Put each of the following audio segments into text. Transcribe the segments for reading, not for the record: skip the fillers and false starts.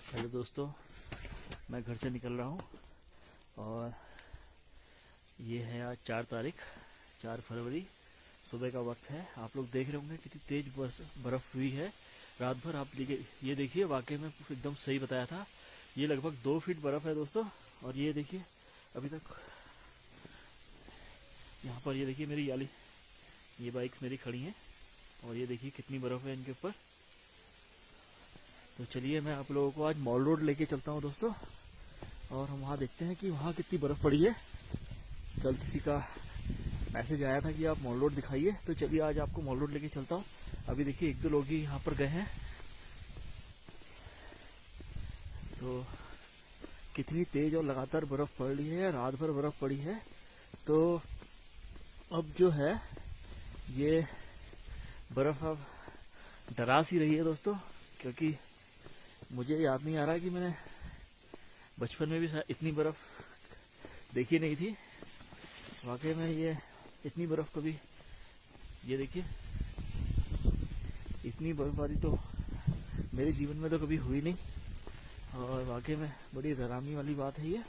Hello दोस्तों, मैं घर से निकल रहा हूँ और ये है आज 4 फरवरी। सुबह का वक्त है। आप लोग देख रहे होंगे कितनी तेज बर्फ़ हुई है रात भर। आप ये देखिए, वाकई में एकदम सही बताया था। ये लगभग 2 फीट बर्फ़ है दोस्तों। और ये देखिए अभी तक यहाँ पर, ये देखिए मेरी ये बाइक्स मेरी खड़ी हैं और ये देखिए कितनी बर्फ़ है इनके ऊपर। तो चलिए मैं आप लोगों को आज मॉल रोड लेके चलता हूँ दोस्तों, और हम वहाँ देखते हैं कि वहाँ कितनी बर्फ़ पड़ी है। कल किसी का मैसेज आया था कि आप मॉल रोड दिखाइए, तो चलिए आज आपको मॉल रोड लेके चलता हूँ। अभी देखिए 1-2 लोग ही यहाँ पर गए हैं। तो कितनी तेज और लगातार बर्फ़ पड़ रही है, रात भर बर्फ़ पड़ी है। तो अब जो है ये बर्फ़ अब डरा सी रही है दोस्तों, क्योंकि मुझे याद नहीं आ रहा कि मैंने बचपन में भी इतनी बर्फ़ देखी नहीं थी। वाकई में ये इतनी बर्फ़ कभी, ये देखिए इतनी बर्फबारी तो मेरे जीवन में तो कभी हुई नहीं, और वाकई में बड़ी डरावनी वाली बात है ये।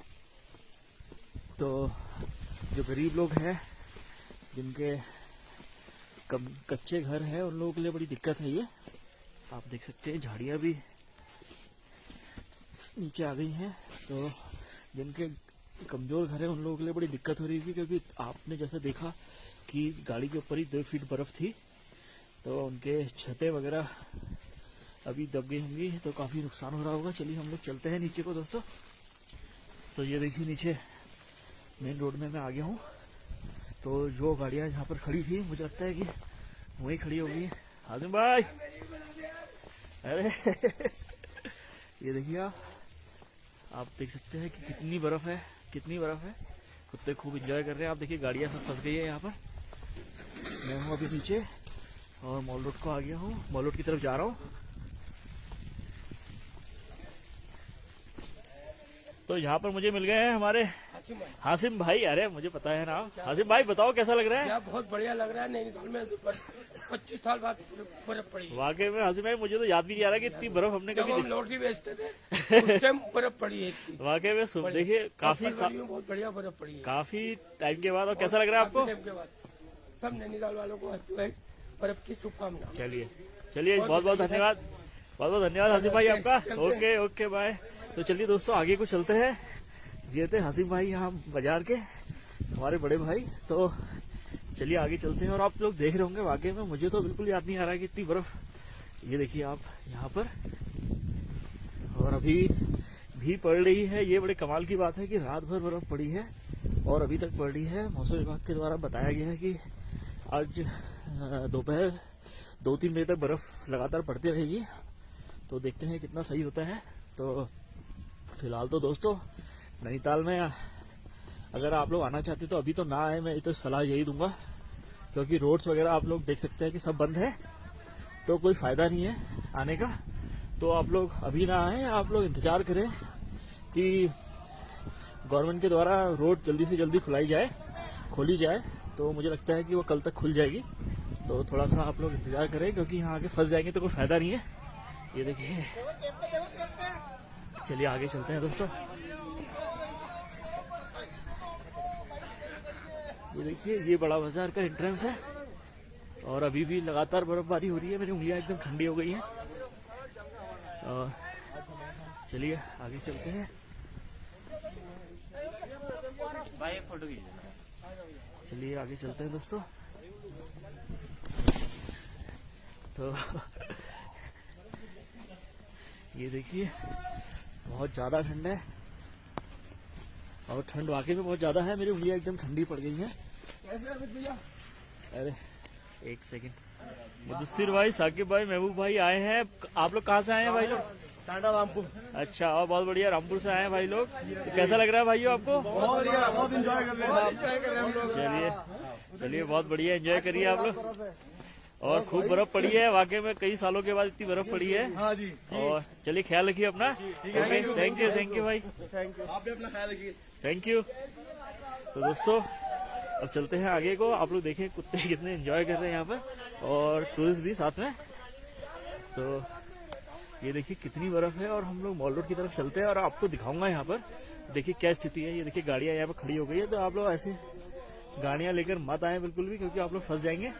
तो जो गरीब लोग हैं, जिनके कच्चे घर हैं, उन लोगों के लिए बड़ी दिक्कत है ये। आप देख सकते हैं झाड़ियाँ भी नीचे आ गई हैं। तो जिनके कमज़ोर घर है उन लोगों के लिए बड़ी दिक्कत हो रही थी, क्योंकि आपने जैसे देखा कि गाड़ी के ऊपर ही 2 फीट बर्फ़ थी, तो उनके छतें वगैरह अभी दब गई होंगी, तो काफ़ी नुकसान हो रहा होगा। चलिए हम लोग चलते हैं नीचे को दोस्तों। तो ये देखिए नीचे मेन रोड में मैं आ गया हूँ। तो जो गाड़ियाँ यहाँ पर खड़ी थी, मुझे लगता है कि वहीं खड़ी होगी। हाजिम भाई, अरे ये देखिए आप देख सकते हैं कि कितनी बर्फ़ है, कितनी बर्फ़ है। कुत्ते खूब एंजॉय कर रहे हैं। आप देखिए गाड़ियाँ सब फंस गई है यहाँ पर। मैं हूँ अभी नीचे और मॉल रोड को आ गया हूँ, मॉल रोड की तरफ जा रहा हूँ। तो यहाँ पर मुझे मिल गए हैं हमारे हासिम भाई। अरे मुझे पता है ना। हासिम भाई बताओ कैसा लग रहा है? यार बहुत बढ़िया लग रहा है। नैनीताल में 25 साल बाद बर्फ पड़ी है। वाकई में हासिम भाई, मुझे तो याद भी नहीं आ रहा कि इतनी बर्फ हमने जब कभी हम लॉटरी बेचते थे उस टाइम बर्फ पड़ी है। वाकई में देखिए काफी बहुत बढ़िया बर्फ पड़ी है, काफी टाइम के बाद। और कैसा लग रहा है आपको? टाइम के बाद सब नैनीताल वालों को बर्फ की शुभकामनाएं। चलिए चलिए, बहुत बहुत धन्यवाद, बहुत बहुत धन्यवाद हासिम भाई आपका। Okay okay bye. तो चलिए दोस्तों आगे को चलते हैं। ये थे हासिम भाई यहाँ बाजार के, हमारे बड़े भाई। तो चलिए आगे चलते हैं। और आप लोग देख रहे होंगे, वाकई में मुझे तो बिल्कुल याद नहीं आ रहा है कि इतनी बर्फ, ये देखिए आप यहाँ पर, और अभी भी पड़ रही है। ये बड़े कमाल की बात है कि रात भर बर्फ पड़ी है और अभी तक पड़ रही है। मौसम विभाग के द्वारा बताया गया है कि आज दोपहर 2-3 बजे तक बर्फ लगातार पड़ती रहेगी। तो देखते हैं कितना सही होता है। तो फिलहाल तो दोस्तों नैनीताल में अगर आप लोग आना चाहते तो अभी तो ना आए, मैं तो सलाह यही दूंगा, क्योंकि रोड्स वगैरह आप लोग देख सकते हैं कि सब बंद है, तो कोई फायदा नहीं है आने का। तो आप लोग अभी ना आए, आप लोग इंतजार करें कि गवर्नमेंट के द्वारा रोड जल्दी से जल्दी खोली जाए। तो मुझे लगता है कि वो कल तक खुल जाएगी। तो थोड़ा सा आप लोग इंतजार करें, क्योंकि यहाँ आगे फंस जाएंगे तो कोई फायदा नहीं है। ये देखिए, चलिए आगे चलते हैं दोस्तों। ये देखिए ये बड़ा बाजार का एंट्रेंस है, और अभी भी लगातार बर्फबारी हो रही है। मेरी उंगलियां एकदम ठंडी हो गई हैं। और चलिए आगे चलते हैं। चलिए आगे चलते हैं दोस्तों। तो ये देखिए बहुत ज्यादा ठंड है, और ठंड वाकई में बहुत ज्यादा है। मेरी उंगलियां एकदम ठंडी पड़ गई हैं। अरे एक सेकंड, मुदस्सिर भाई, साकिब भाई, महबूब भाई आए हैं। आप लोग कहाँ से आए हैं भाई लोग? टाटा रामपुर। अच्छा, और बहुत बढ़िया, रामपुर से आए हैं भाई लोग। तो कैसा लग रहा है भाइयों आपको? बहुत बढ़िया, बहुत एंजॉय कर रहे हैं। चलिए चलिए, बहुत बढ़िया, एंजॉय करिए आप लोग। और खूब बर्फ पड़ी है, वाकई में कई सालों के बाद इतनी बर्फ पड़ी है। हाँ जी। और चलिए ख्याल रखिए अपना। थैंक यू भाई, आप भी अपना ख्याल रखिए। Thank you. तो दोस्तों अब चलते हैं आगे को। आप लोग देखें कुत्ते कितने एंजॉय कर रहे हैं यहाँ पर, और टूरिस्ट भी साथ में। तो ये देखिए कितनी बर्फ है और हम लोग मॉल रोड की तरफ चलते हैं और आपको दिखाऊंगा यहाँ पर देखिए क्या स्थिति है। ये देखिए गाड़ियां यहाँ पर खड़ी हो गई है, तो आप लोग ऐसे गाड़ियां लेकर मत आए बिल्कुल भी, क्योंकि आप लोग फंस जाएंगे।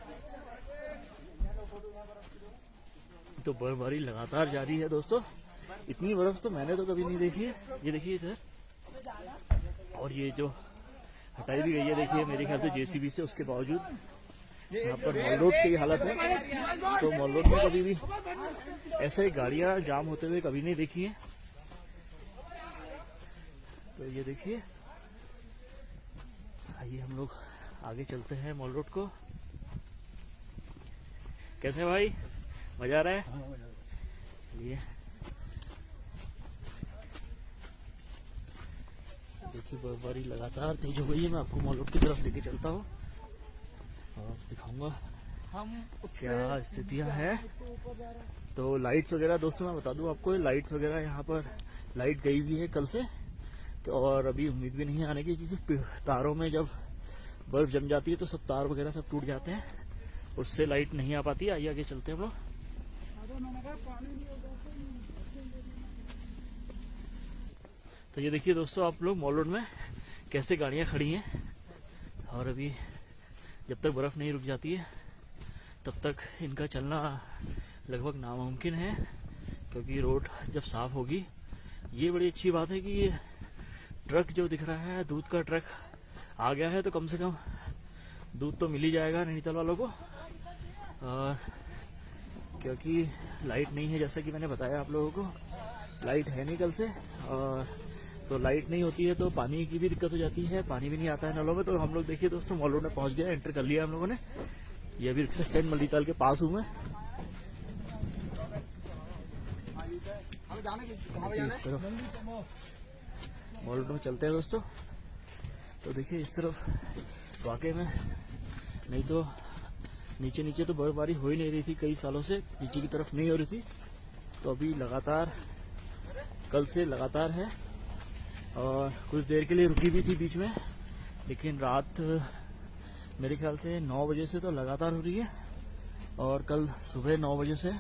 तो बर्फबारी लगातार जारी है दोस्तों, इतनी बर्फ तो मैंने तो कभी नहीं देखी है। ये देखिए इधर, और ये जो हटाई भी गई है देखिए मेरे ख्याल से जेसीबी से, उसके बावजूद यहाँ पर मॉल रोड की हालत है। तो मॉल रोड में कभी भी ऐसे गाड़ियां जाम होते हुए कभी नहीं देखी है। तो ये देखिए, आइए हम लोग आगे चलते हैं मॉल रोड को। कैसे भाई, मजा आ रहा है? चलिए देखिए बर्फबारी लगातार तेज हो गई है। मैं आपको मॉल रोड की तरफ लेके चलता हूँ और दिखाऊंगा क्या स्थितियां हैं। तो लाइट्स वगैरह दोस्तों मैं बता दूं आपको, लाइट्स वगैरह यहाँ पर लाइट गई हुई है कल से, और अभी उम्मीद भी नहीं आने की, क्योंकि तारों में जब बर्फ जम जाती है तो सब तार वगैरह सब टूट जाते हैं, उससे लाइट नहीं आ पाती। आइए आगे चलते हैं हम लोग। तो ये देखिए दोस्तों आप लोग मॉल रोड में कैसे गाड़ियां खड़ी हैं, और अभी जब तक बर्फ नहीं रुक जाती है तब तक इनका चलना लगभग नामुमकिन है, क्योंकि रोड जब साफ होगी। ये बड़ी अच्छी बात है कि ये ट्रक जो दिख रहा है, दूध का ट्रक आ गया है, तो कम से कम दूध तो मिल ही जाएगा नैनीताल वालों को। और क्योंकि लाइट नहीं है, जैसा कि मैंने बताया आप लोगों को, लाइट है नहीं कल से, और तो लाइट नहीं होती है तो पानी की भी दिक्कत हो जाती है, पानी भी नहीं आता है नलों में। तो हम लोग देखिए दोस्तों मॉल रोड में पहुंच गया, एंटर कर लिया हम लोगों ने। ये अभी रिक्शा स्टैंड मल्लीताल के पास हूँ मैं। इस तरफ मॉल रोड में चलते हैं दोस्तों। तो देखिए इस तरफ वाकई में, नहीं तो नीचे नीचे तो बर्फबारी हो ही नहीं रही थी कई सालों से, नीचे की तरफ नहीं हो रही थी। तो अभी लगातार कल से लगातार है, और कुछ देर के लिए रुकी भी थी बीच में, लेकिन रात मेरे ख्याल से 9 बजे से तो लगातार हो रही है, और कल सुबह 9 बजे से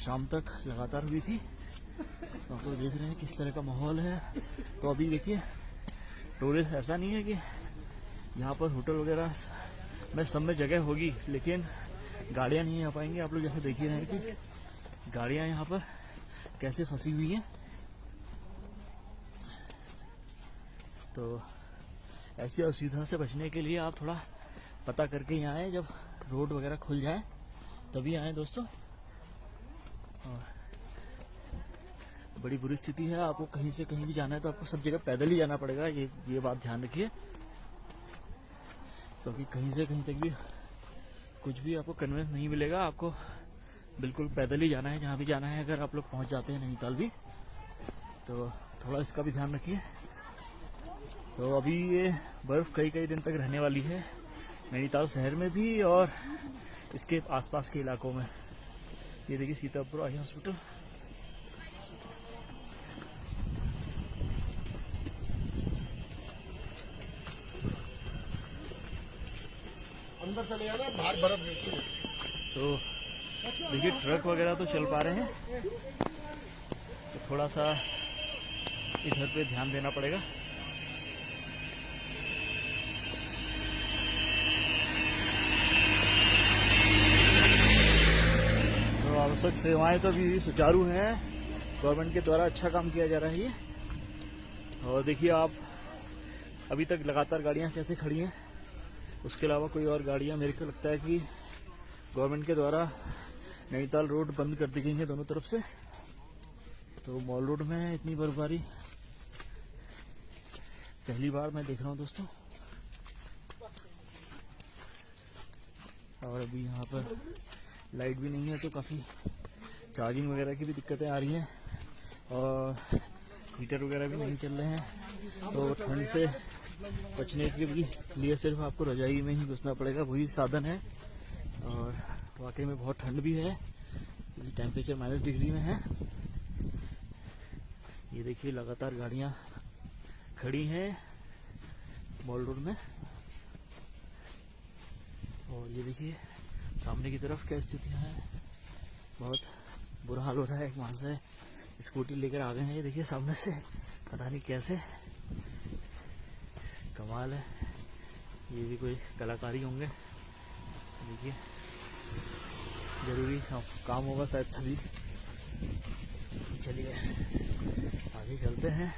शाम तक लगातार हुई थी। तो आप लोग देख रहे हैं किस तरह का माहौल है। तो अभी देखिए टूरिस्ट, ऐसा नहीं है कि यहाँ पर होटल वगैरह में सब में जगह होगी, लेकिन गाड़ियाँ नहीं आ पाएंगी। आप लोग जैसे देख ही रहे हैं कि गाड़ियाँ यहाँ पर कैसे फंसी हुई हैं। तो ऐसी असुविधा से बचने के लिए आप थोड़ा पता करके यहाँ आए, जब रोड वगैरह खुल जाए तभी आए दोस्तों। और बड़ी बुरी स्थिति है, आपको कहीं से कहीं भी जाना है तो आपको सब जगह पैदल ही जाना पड़ेगा, ये बात ध्यान रखिए, क्योंकि कहीं से कहीं तक भी कुछ भी आपको कन्वेंस नहीं मिलेगा। आपको बिल्कुल पैदल ही जाना है जहाँ भी जाना है, अगर आप लोग पहुँच जाते हैं नैनीताल भी। तो थोड़ा इसका भी ध्यान रखिए। तो अभी ये बर्फ कई कई दिन तक रहने वाली है नैनीताल शहर में भी और इसके आसपास के इलाकों में। ये देखिए सीतापुर आई हॉस्पिटल। अंदर चले जाना, बाहर बर्फ गिरती है। तो देखिए ट्रक वगैरह तो चल पा रहे हैं, तो थोड़ा सा इधर पे ध्यान देना पड़ेगा। तो आवश्यक सेवाएं तो अभी सुचारू हैं, गवर्नमेंट के द्वारा अच्छा काम किया जा रहा है ये। और देखिए आप अभी तक लगातार गाड़ियां कैसे खड़ी हैं, उसके अलावा कोई और गाड़ियां, मेरे को लगता है कि गवर्नमेंट के द्वारा नैनीताल रोड बंद कर दी गई है दोनों तरफ से। तो मॉल रोड में इतनी बर्फबारी पहली बार मैं देख रहा हूँ दोस्तों। और अभी यहाँ पर लाइट भी नहीं है, तो काफ़ी चार्जिंग वगैरह की भी दिक्कतें आ रही हैं, और हीटर वगैरह भी नहीं चल रहे हैं। तो ठंड से बचने के लिए सिर्फ आपको रजाई में ही घुसना पड़ेगा, वही साधन है। और वाकई में बहुत ठंड भी है, टेम्परेचर -डिग्री में है। ये देखिए लगातार गाड़ियां खड़ी हैं मॉल रोड में, और ये देखिए सामने की तरफ क्या स्थितियां हैं, बहुत बुरा हाल हो रहा है। वहाँ से स्कूटी लेकर आ गए हैं, ये देखिए सामने से, पता नहीं कैसे, कमाल है। ये भी कोई कलाकारी होंगे, देखिए जरूरी काम होगा शायद तभी। चलिए आगे चलते हैं।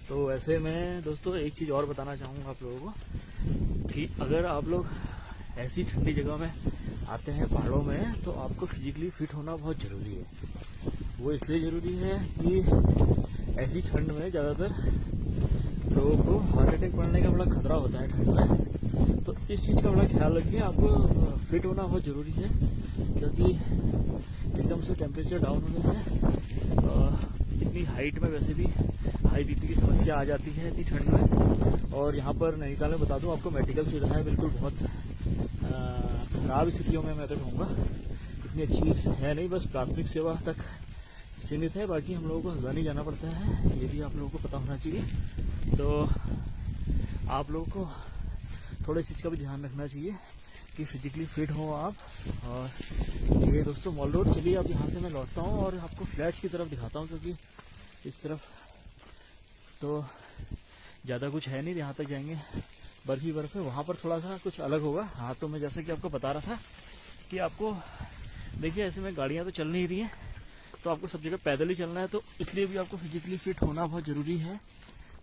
तो ऐसे मैं दोस्तों एक चीज़ और बताना चाहूँगा आप लोगों को कि अगर आप लोग ऐसी ठंडी जगह में आते हैं पहाड़ों में, तो आपको फिजिकली फिट होना बहुत ज़रूरी है। वो इसलिए ज़रूरी है कि ऐसी ठंड में ज़्यादातर लोगों को हार्ट अटैक पड़ने का बड़ा खतरा होता है ठंड में। तो इस चीज़ का बड़ा ख्याल रखिए, आपको फिट होना बहुत ज़रूरी है, क्योंकि एकदम से टेम्परेचर डाउन होने से इतनी हाइट में वैसे भी हाई बीपी की समस्या आ जाती है इतनी ठंड में। और यहाँ पर नैनीताल में बता दूँ आपको, मेडिकल सुविधाएं बिल्कुल बहुत खराब स्थितियों में मैं तो कहूँगा, इतनी अच्छी है नहीं, बस प्राथमिक सेवा तक सीमित है। बाकी हम लोगों को हल्द्वानी जाना पड़ता है, ये भी आप लोगों को पता होना चाहिए। तो आप लोगों को थोड़ा इस चीज़ का भी ध्यान रखना चाहिए कि फिजिकली फिट हो आप। और ये दोस्तों मॉल रोड, चलिए अब यहाँ से मैं लौटता हूँ और आपको फ्लैट्स की तरफ दिखाता हूँ, क्योंकि इस तरफ तो ज़्यादा कुछ है नहीं। यहाँ तक जाएंगे बर्फ ही बर्फ है, वहाँ पर थोड़ा सा कुछ अलग होगा। हाँ, तो मैं जैसे कि आपको बता रहा था कि आपको देखिए ऐसे में गाड़ियाँ तो चल नहीं रही हैं, तो आपको सब जगह पैदल ही चलना है। तो इसलिए भी आपको फिजिकली फिट होना बहुत ज़रूरी है,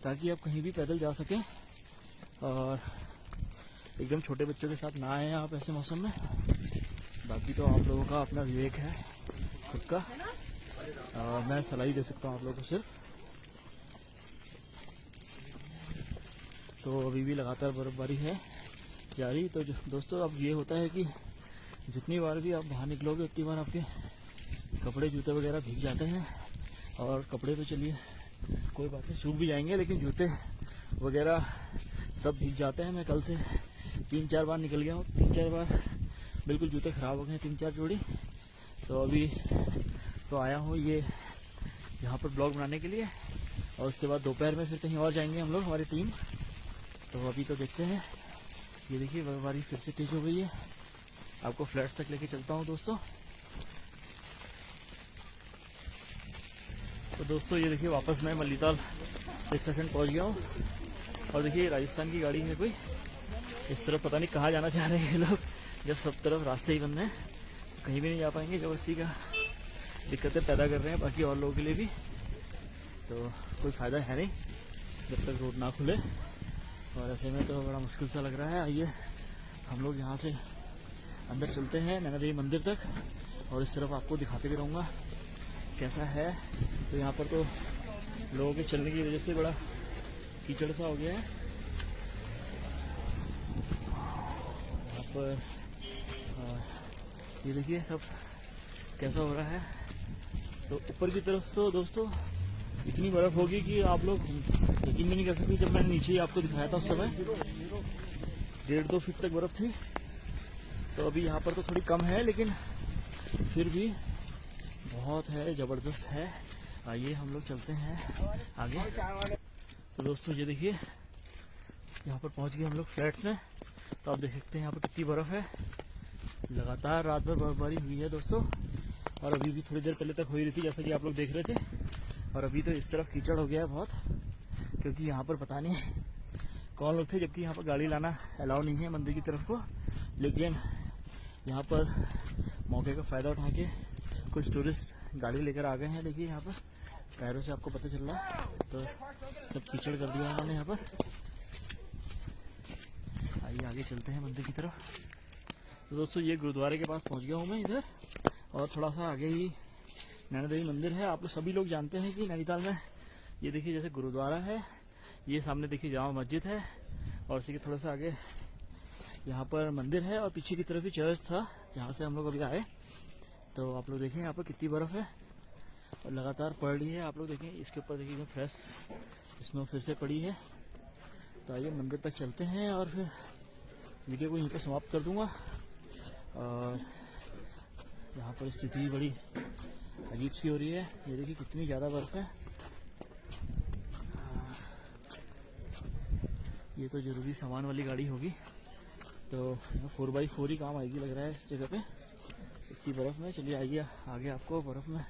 ताकि आप कहीं भी पैदल जा सकें। और एकदम छोटे बच्चों के साथ ना आए आप ऐसे मौसम में। बाकी तो आप लोगों का अपना विवेक है खुद का, मैं सलाह ही दे सकता हूँ आप लोगों को सिर्फ। तो अभी भी लगातार बर्फबारी है जारी। तो दोस्तों अब ये होता है कि जितनी बार भी आप बाहर निकलोगे उतनी बार आपके कपड़े जूते वगैरह भीग जाते हैं। और कपड़े तो चलिए कोई बात नहीं, सूख भी जाएंगे, लेकिन जूते वगैरह सब भीग जाते हैं। मैं कल से 3-4 बार निकल गया हूँ, 3-4 बार बिल्कुल जूते ख़राब हो गए, 3-4 जोड़ी। तो अभी तो आया हूँ ये यहाँ पर ब्लॉग बनाने के लिए, और उसके बाद दोपहर में फिर कहीं और जाएंगे हम लोग, हमारी टीम। तो अभी तो देखते हैं। ये देखिए बर्फबारी फिर से तेज हो गई है। आपको फ्लैट्स तक लेके चलता हूँ दोस्तों। तो दोस्तों ये देखिए वापस मैं मल्लीताल स्टेशन पहुँच गया हूँ। और देखिए राजस्थान की गाड़ी है कोई, इस तरफ पता नहीं कहाँ जाना चाह रहे हैं ये लोग, जब सब तरफ रास्ते ही बंद हैं, कहीं भी नहीं जा पाएंगे। जबरदस्ती का दिक्कतें पैदा कर रहे हैं बाकी और लोगों के लिए भी, तो कोई फ़ायदा है नहीं जब तक रोड ना खुले। और ऐसे में तो बड़ा मुश्किल सा लग रहा है। आइए हम लोग यहाँ से अंदर चलते हैं नैना देवी मंदिर तक, और इस तरफ आपको दिखाते भी रहूँगा कैसा है। तो यहाँ पर तो लोगों के चलने की वजह से बड़ा कीचड़ सा हो गया है यहाँ पर। ये देखिए सब कैसा हो रहा है। तो ऊपर की तरफ तो दोस्तों इतनी बर्फ़ होगी कि आप लोग यकीन भी नहीं कर सकते। जब मैंने नीचे ही आपको दिखाया था उस समय 1.5-2 फीट तक बर्फ़ थी। तो अभी यहाँ पर तो थोड़ी कम है, लेकिन फिर भी बहुत है, ज़बरदस्त है। आइए हम लोग चलते हैं आगे। तो दोस्तों ये देखिए यहाँ पर पहुँच गए हम लोग फ्लैट्स में। तो आप देख सकते हैं यहाँ पर कितनी बर्फ़ है। लगातार रात भर बर्फबारी हुई है दोस्तों, और अभी भी थोड़ी देर पहले तक हो ही रही थी जैसा कि आप लोग देख रहे थे। और अभी तो इस तरफ कीचड़ हो गया है बहुत, क्योंकि यहाँ पर पता नहीं कौन लोग थे, जबकि यहाँ पर गाड़ी लाना अलाउ नहीं है मंदिर की तरफ को। लेकिन यहाँ पर मौके का फ़ायदा उठा के कुछ टूरिस्ट गाड़ी लेकर आ गए हैं। देखिए यहाँ पर टायरों से आपको पता चल रहा है, तो सब कीचड़ कर दिया उन्होंने यहाँ पर। आइए आगे चलते हैं मंदिर की तरफ। तो दोस्तों ये गुरुद्वारे के पास पहुँच गया हूँ मैं इधर, और थोड़ा सा आगे ही नैना देवी मंदिर है। आप लोग सभी लोग जानते हैं कि नैनीताल में ये देखिए जैसे गुरुद्वारा है, ये सामने देखिए जामा मस्जिद है, और इसी के थोड़ा सा आगे यहाँ पर मंदिर है, और पीछे की तरफ ही चर्च था जहाँ से हम लोग अभी आए। तो आप लोग देखें यहाँ पर कितनी बर्फ़ है और लगातार पड़ रही है। आप लोग देखें इसके ऊपर देखिए फ्रेश स्नो फिर से पड़ी है। तो आइए मंदिर तक चलते हैं और फिर वीडियो को यहीं पर समाप्त कर दूँगा। और यहाँ पर स्थिति बड़ी अजीब सी हो रही है। ये देखिए कितनी ज़्यादा बर्फ़ है। ये तो ज़रूरी सामान वाली गाड़ी होगी, तो 4x4 ही काम आएगी लग रहा है इस जगह पे। इतनी बर्फ में। चलिए आइए आगे आपको बर्फ में